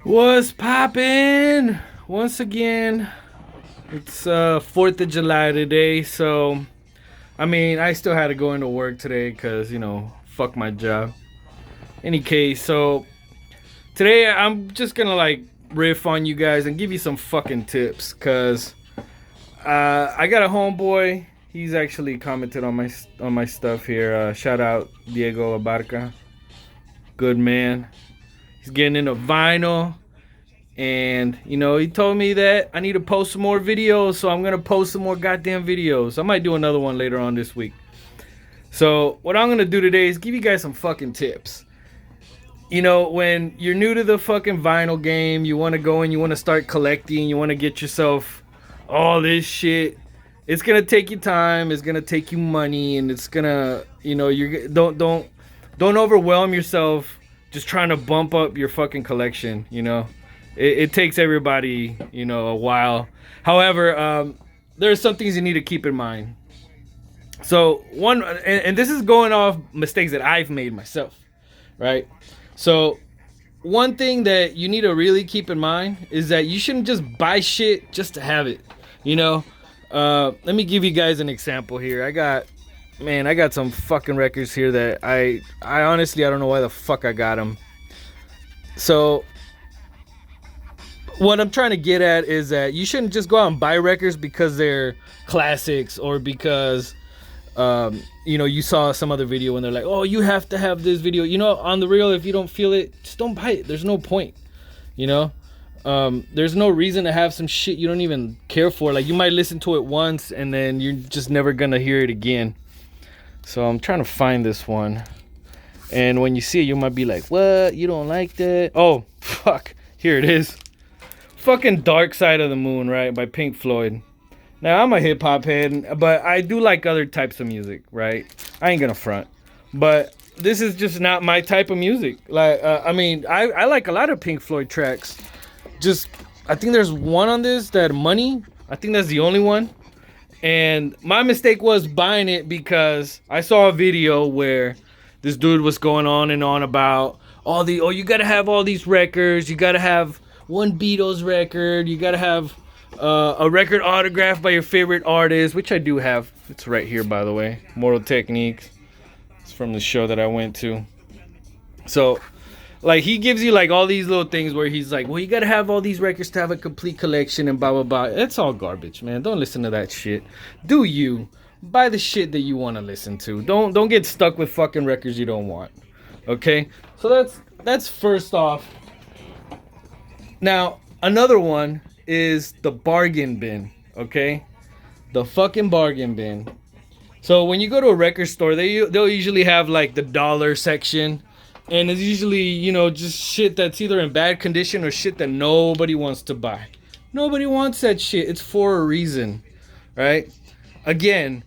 What's poppin'? Once again, it's 4th of July today, so I still had to go into work today because, fuck my job. Any case, so today I'm just gonna riff on you guys and give you some fucking tips because I got a homeboy. He's actually commented on my stuff here. Shout out Diego Abarca, good man. He's getting into vinyl. And, he told me that I need to post some more videos, so I'm going to post some more goddamn videos. I might do another one later on this week. So, what I'm going to do today is give you guys some fucking tips. When you're new to the fucking vinyl game, you want to go and you want to start collecting, you want to get yourself all this shit. It's going to take you time, it's going to take you money, and it's going to, don't overwhelm yourself just trying to bump up your fucking collection, It takes everybody, a while. However, there are some things you need to keep in mind. So and this is going off mistakes that I've made myself, right? So one thing that you need to really keep in mind is that you shouldn't just buy shit just to have it. Let me give you guys an example here. I got some fucking records here that I honestly, I don't know why the fuck I got them. So what I'm trying to get at is that you shouldn't just go out and buy records because they're classics or because, you saw some other video and they're like, oh, you have to have this video. On the real, if you don't feel it, just don't buy it. There's no point, There's no reason to have some shit you don't even care for. Like, you might listen to it once and then you're just never going to hear it again. So I'm trying to find this one. And when you see it, you might be like, what? You don't like that? Oh, fuck. Here it is. Fucking Dark Side of the Moon, right, by Pink Floyd. Now, I'm a hip-hop head, but I do like other types of music, right? I ain't gonna front. But this is just not my type of music. I like a lot of Pink Floyd tracks. I think there's one on this, that Money. I think that's the only one. And my mistake was buying it because I saw a video where this dude was going on and on about you gotta have all these records, you gotta have one Beatles record, you gotta have a record autographed by your favorite artist, which I do have. It's right here, by the way. Mortal Techniques. It's from the show that I went to. So, he gives you all these little things where he's like, well, you gotta have all these records to have a complete collection and blah blah blah. It's all garbage, man. Don't listen to that shit. Do you buy the shit that you want to listen to? Don't get stuck with fucking records you don't want. Okay? So that's first off. Now, another one is the bargain bin, okay? The fucking bargain bin. So when you go to a record store, they'll usually have the dollar section, and it's usually, just shit that's either in bad condition or shit that nobody wants to buy. Nobody wants that shit. It's for a reason, right? Again,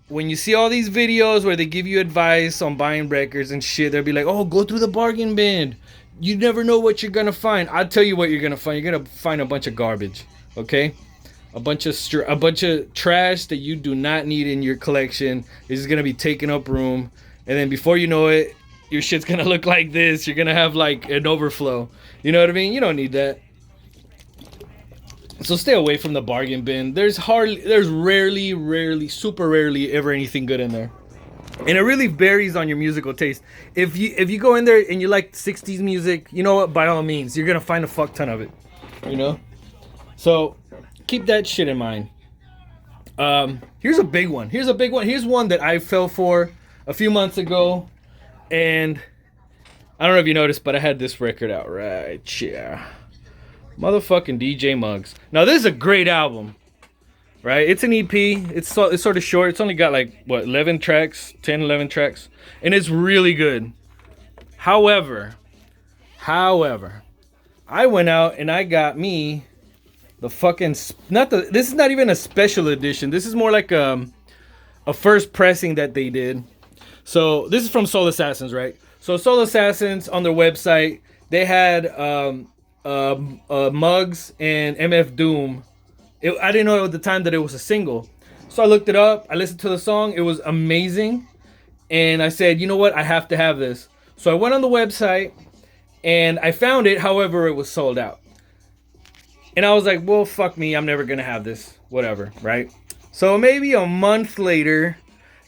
when you see all these videos where they give you advice on buying records and shit, they'll be like, oh, go through the bargain bin. You never know what you're gonna find. I'll tell you what you're gonna find. You're gonna find a bunch of garbage, okay? A bunch of trash that you do not need in your collection. Is gonna be taking up room, and then before you know it, your shit's gonna look like this. You're gonna have an overflow. You know what I mean? You don't need that. So stay away from the bargain bin. There's rarely, super rarely ever anything good in there. And it really varies on your musical taste. If you go in there and you like 60s music, you know what? By all means, you're gonna find a fuck ton of it. So keep that shit in mind. Here's a big one. Here's one that I fell for a few months ago, and I don't know if you noticed, but I had this record out right here. Motherfucking DJ Muggs. Now this is a great album. Right, it's an EP. It's sort of short. It's only got 11 tracks, 11 tracks, and it's really good. However, I went out and I got me the fucking this is not even a special edition. This is more like a first pressing that they did. So this is from Soul Assassins, right? So Soul Assassins on their website, they had Muggs and MF Doom. I didn't know at the time that it was a single. So I looked it up. I listened to the song. It was amazing. And I said, you know what? I have to have this. So I went on the website and I found it. However, it was sold out. And I was like, well, fuck me. I'm never going to have this. Whatever, right? So maybe a month later,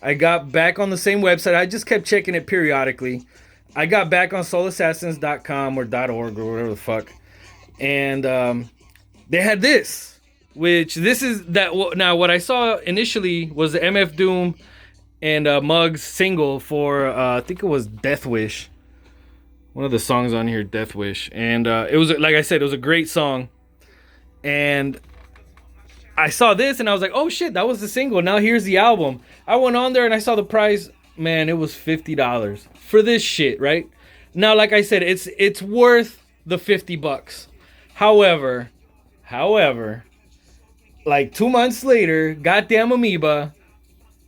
I got back on the same website. I just kept checking it periodically. I got back on soulassassins.com or .org or whatever the fuck. And they had this, which this is that. Now, what I saw initially was the MF Doom and Muggs single for, I think it was Death Wish. One of the songs on here, Death Wish. And it was, like I said, it was a great song. And I saw this and I was like, oh shit, that was the single. Now here's the album. I went on there and I saw the price. Man, it was $50 for this shit, right? Now, like I said, it's worth the $50. However, like 2 months later, goddamn Amoeba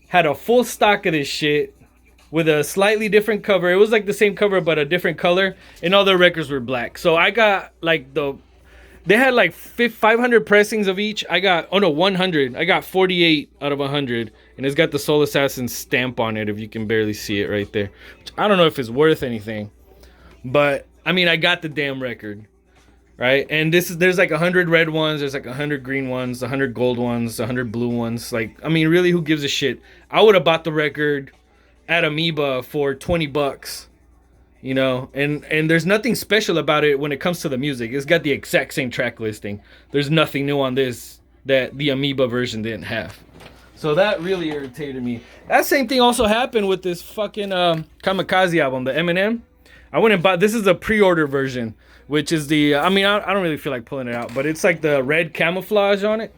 had a full stock of this shit with a slightly different cover. It was like the same cover but a different color, and all their records were black. So I got like they had like 500 pressings of each. I got 100. I got 48 out of 100, and it's got the Soul Assassin stamp on it. If you can barely see it right there, which I don't know if it's worth anything, but I mean, I got the damn record, right? And there's like 100 red ones, there's like 100 green ones, 100 gold ones, 100 blue ones. Like, I mean, really, who gives a shit? I would have bought the record at Amoeba for $20. You know, and there's nothing special about it when it comes to the music. It's got the exact same track listing. There's nothing new on this that the Amoeba version didn't have. So that really irritated me. That same thing also happened with this fucking Kamikaze album, the Eminem. I went and bought, this is the pre-order version, which is the, I mean, I don't really feel like pulling it out, but it's like the red camouflage on it.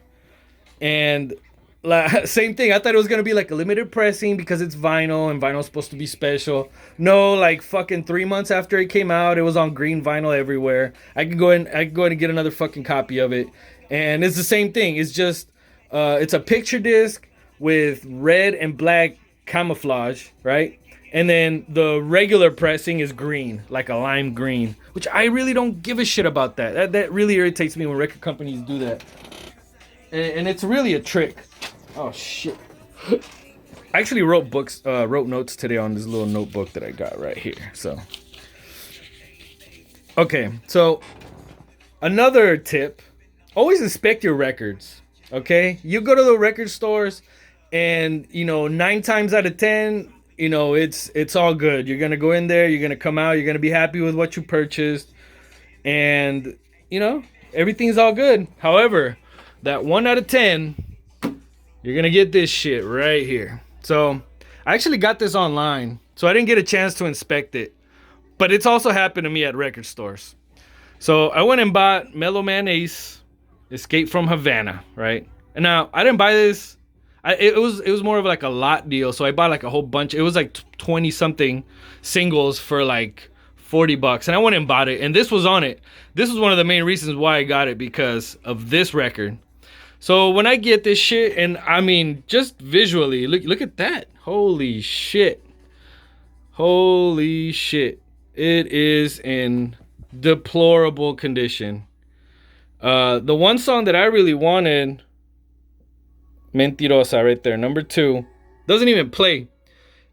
And like, same thing. I thought it was going to be like a limited pressing because it's vinyl and vinyl's supposed to be special. No, like fucking 3 months after it came out, it was on green vinyl everywhere. I can go in and get another fucking copy of it. And it's the same thing. It's just, it's a picture disc with red and black camouflage, right? And then the regular pressing is green, like a lime green, which I really don't give a shit about that. That really irritates me when record companies do that. And it's really a trick. Oh shit! I actually wrote notes today on this little notebook that I got right here. So, okay. So, another tip: always inspect your records. Okay, you go to the record stores, and 9 times out of 10, it's all good. You're gonna go in there, you're gonna come out, you're gonna be happy with what you purchased, and everything's all good. However, that 1 out of 10. You're going to get this shit right here. So, I actually got this online. So, I didn't get a chance to inspect it. But it's also happened to me at record stores. So, I went and bought Mellow Man Ace, Escape from Havana, right? And now, I didn't buy this. It was more of like a lot deal. So, I bought like a whole bunch. It was like 20-something singles for like $40. And I went and bought it. And this was on it. This was one of the main reasons why I got it, because of this record. So when I get this shit, and I mean, just visually, look at that. Holy shit. Holy shit. It is in deplorable condition. The one song that I really wanted, Mentirosa, right there, number 2, doesn't even play.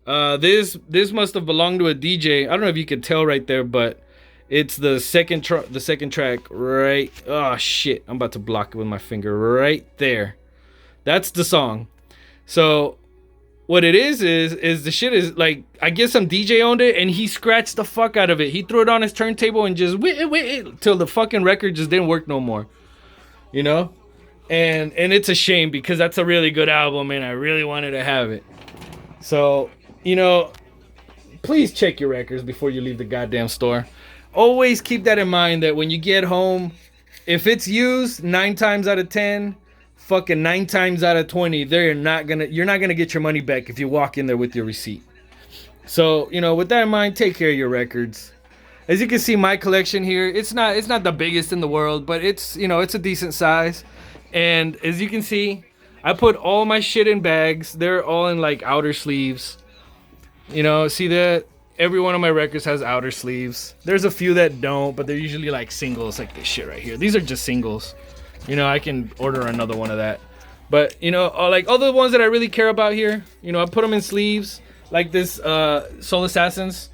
This must have belonged to a DJ. I don't know if you can tell right there, but it's the second track right. Oh shit! I'm about to block it with my finger right there. That's the song. So what it is the shit is like, I guess some DJ owned it and he scratched the fuck out of it. He threw it on his turntable and just wait till the fucking record just didn't work no more. And it's a shame because that's a really good album and I really wanted to have it. So please check your records before you leave the goddamn store. Always keep that in mind, that when you get home, if it's used 9 times out of 10, fucking 9 times out of 20, you're not gonna get your money back if you walk in there with your receipt. So, with that in mind, take care of your records. As you can see, my collection here, it's not the biggest in the world, but it's a decent size. And as you can see, I put all my shit in bags. They're all in like outer sleeves. See that? Every one of my records has outer sleeves. There's a few that don't, but they're usually like singles, like this shit right here. These are just singles. I can order another one of that. But, like all the ones that I really care about here, I put them in sleeves. Like this Soul Assassins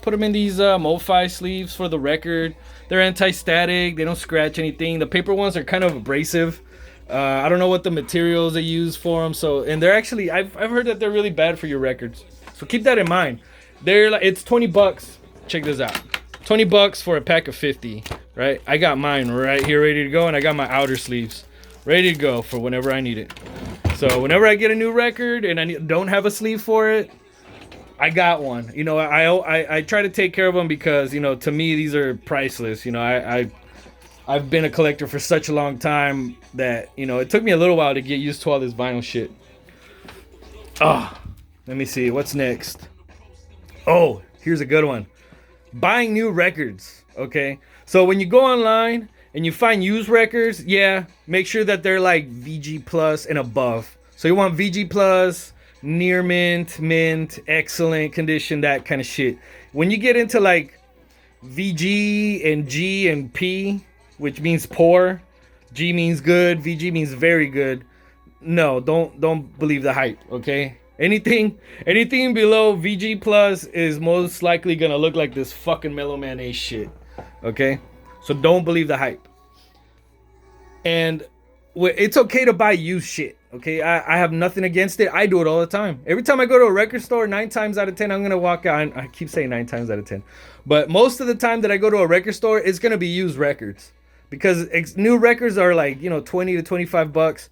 put them in these MoFi sleeves for the record. They're anti-static. They don't scratch anything. The paper ones are kind of abrasive. I don't know what the materials they use for them. So, and they're actually, I've heard that they're really bad for your records. So keep that in mind. They're like, it's $20. Check this out. $20 for a pack of 50, right? I got mine right here ready to go, and I got my outer sleeves ready to go for whenever I need it. So whenever I get a new record and I don't have a sleeve for it, I got one. You know, I try to take care of them because, you know, to me these are priceless. You know, I've been a collector for such a long time that, you know, it took me a little while to get used to all this vinyl shit. Oh, let me see what's next. Oh, here's a good one. Buying new records. Okay, so when you go online and you find used records, yeah, make sure that they're like VG plus and above. So you want VG plus, near mint, excellent condition, that kind of shit. When you get into like VG and G and P, which means poor, G means good, VG means very good. No, don't believe the hype, okay? Anything below VG plus is most likely gonna look like this fucking Mellow Man Ace shit, okay? So don't believe the hype. And it's okay to buy used shit, okay? I have nothing against it. I do it all the time. Every time I go to a record store, 9 times out of 10, I'm gonna walk out. I keep saying 9 times out of 10, but most of the time that I go to a record store, it's gonna be used records, because new records are like, you know, $20 to $25.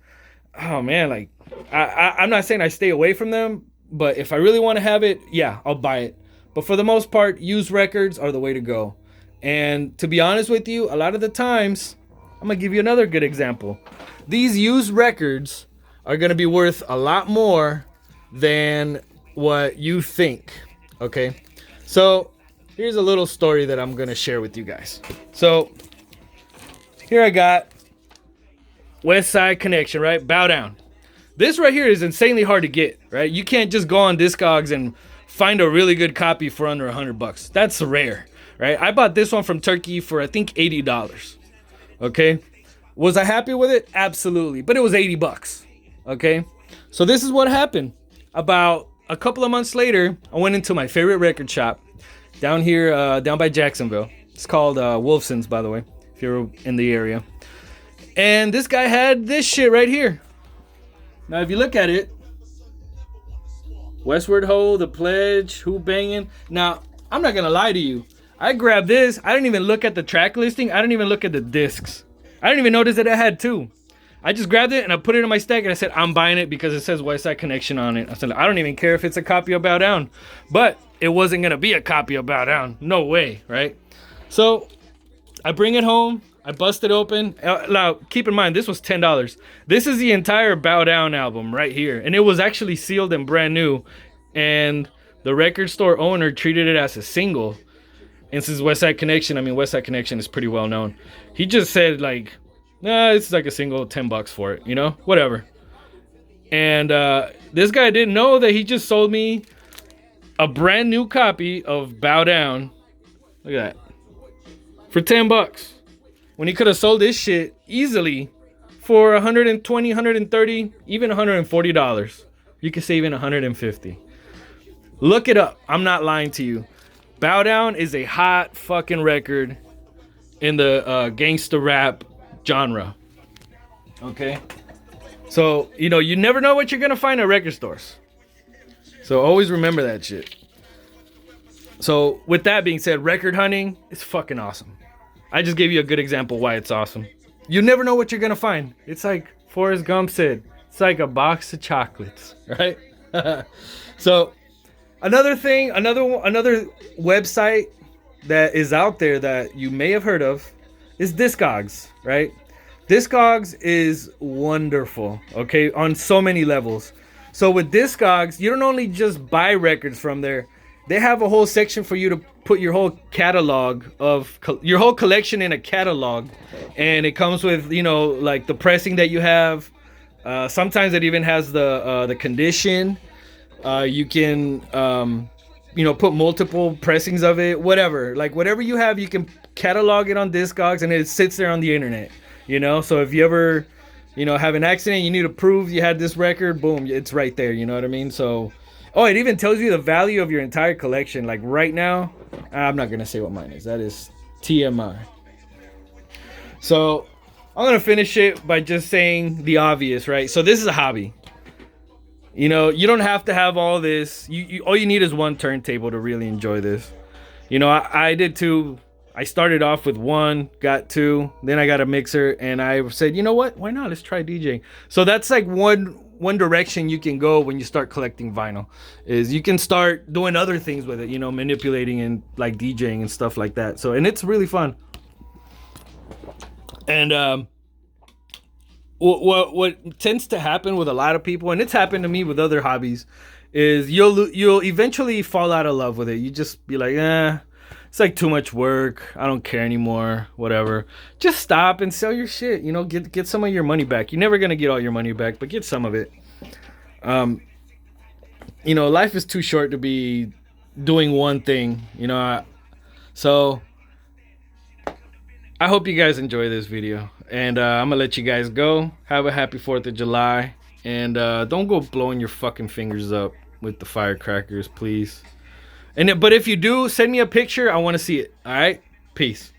Oh man, like I'm not saying I stay away from them, but if I really want to have it, yeah, I'll buy it. But for the most part, used records are the way to go. And to be honest with you, a lot of the times, I'm gonna give you another good example. These used records are gonna be worth a lot more than what you think. Okay, so here's a little story that I'm gonna share with you guys. So here I got West Side Connection, right? Bow Down. This right here is insanely hard to get, right? You can't just go on Discogs and find a really good copy for under $100. That's rare, right? I bought this one from Turkey for I think $80. Okay, was I happy with it? Absolutely, but it was $80. Okay, so this is what happened. About a couple of months later, I went into my favorite record shop down here, down by Jacksonville. It's called Wolfson's, by the way, if you're in the area. And this guy had this shit right here. Now, if you look at it, Westward Ho, The Pledge, Who Bangin'. Now, I'm not gonna lie to you. I grabbed this. I didn't even look at the track listing. I didn't even look at the discs. I didn't even notice that it had 2. I just grabbed it and I put it in my stack and I said, I'm buying it because it says West Side Connection on it. I said, I don't even care if it's a copy of Bow Down. But it wasn't gonna be a copy of Bow Down. No way, right? So I bring it home. I bust it open. Now, keep in mind, this was $10. This is the entire Bow Down album right here. And it was actually sealed and brand new. And the record store owner treated it as a single. And since West Side Connection, I mean, West Side Connection is pretty well known. He just said, like, nah, it's like a single, $10 for it, you know? Whatever. And this guy didn't know that he just sold me a brand new copy of Bow Down. Look at that. For $10. When he could have sold this shit easily for $120, $130, even $140. You could save in $150. Look it up. I'm not lying to you. Bow Down is a hot fucking record in the gangsta rap genre. Okay? So, you know, you never know what you're going to find at record stores. So always remember that shit. So with that being said, record hunting is fucking awesome. I just gave you a good example why it's awesome. You never know what you're gonna find. It's like Forrest Gump said, it's like a box of chocolates, right? So another thing, another website that is out there that you may have heard of is Discogs, right? Discogs is wonderful, okay, on so many levels. So with Discogs, you don't only just buy records from there. They have a whole section for you to put your whole catalog of your whole collection in a catalog, and it comes with, you know, like the pressing that you have. Sometimes it even has the condition. You can you know, put multiple pressings of it, whatever. Like whatever you have, you can catalog it on Discogs, and it sits there on the internet. You know, so if you ever, you know, have an accident, you need to prove you had this record, boom, it's right there. You know what I mean? So. Oh, it even tells you the value of your entire collection. Like right now, I'm not gonna say what mine is. That is TMI. So I'm gonna finish it by just saying the obvious, right? So this is a hobby. You know, you don't have to have all this. You all you need is one turntable to really enjoy this. You know, I did too. I started off with one, got two, then I got a mixer, and I said, you know what? Why not? Let's try DJing. So that's like one direction you can go when you start collecting vinyl, is you can start doing other things with it. You know, manipulating and like DJing and stuff like that. So and it's really fun. And what tends to happen with a lot of people, and it's happened to me with other hobbies, is you'll eventually fall out of love with it. You just be like, it's like too much work. I don't care anymore. Whatever. Just stop and sell your shit. You know, get some of your money back. You're never gonna get all your money back, but get some of it. You know, life is too short to be doing one thing. You know, so I hope you guys enjoy this video. And I'm gonna let you guys go. Have a happy 4th of July. And don't go blowing your fucking fingers up with the firecrackers, please. But if you do, send me a picture. I want to see it. All right? Peace.